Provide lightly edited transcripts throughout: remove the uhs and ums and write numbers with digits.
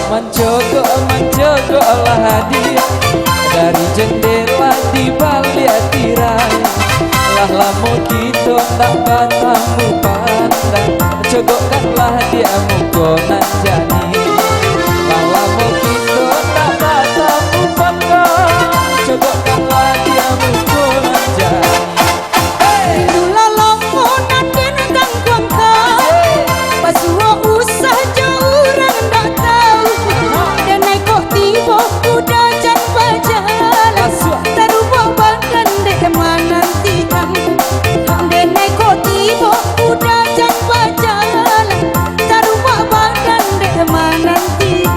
Menjogo lah dia dari jendela di balik tirai. Lah lamo kita tak batamu pandang, jogokkanlah dia muka nan jani. Lah lamo kita tak batamu pandang, jogokkanlah dia muka nan jani. Rindulah lamo nan denang kuangka, pasuwa usah jauh orang tak tahu. Dan naik kok tiba kuda jan bajalan, taruh badan dek mana tiang. Dan naik kok tiba kuda jan bajalan, taruh badan dek mana tiang.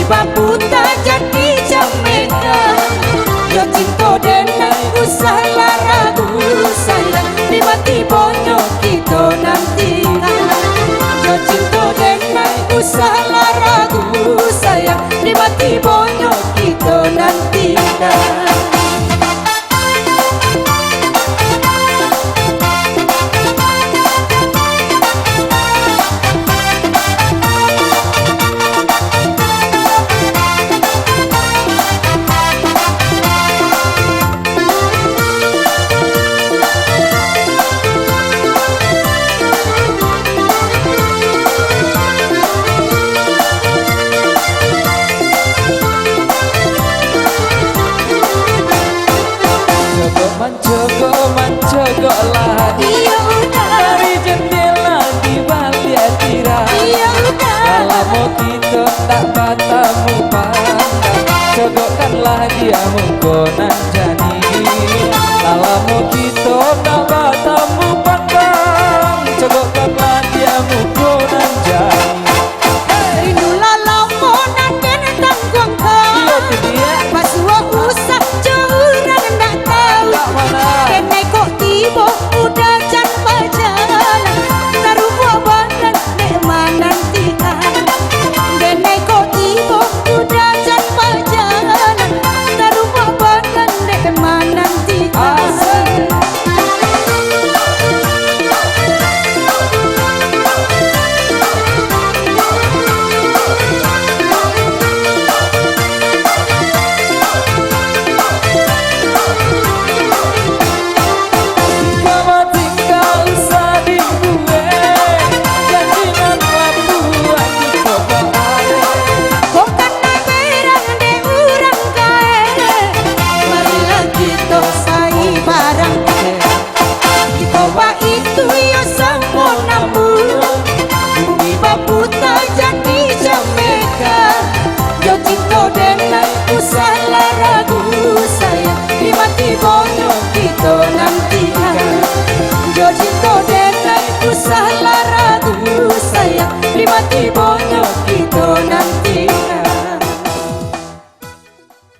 Baputa jadi jameka, yo cinta denai usah ragu sayang, tiba-tiba kita nantikan. Yo cinta denai usah ragu sayang, tiba-tiba kita nantikan. Menjogo lah dia dari jendela di balik tirai. Lamo kita tak batamu pandang, jogokkanlah dia muka nan jani. Lamo kita tak batamu pandang, jogokkanlah dia muka nan jani. Rindulah lamo nan denang kuangka, pasuwa usah jauh orang tak tahu. Dan naik kok tiba udah jan bajalan, taruh badan dek mana tiang. Dan naik kok tiba udah jan bajalan, taruh badan dek mana tiang. Baputa jadi jameka, yo cinta denai usah ragu sayang, tiba-tiba kita nantikan. Yo cinta denai usah ragu sayang, tiba-tiba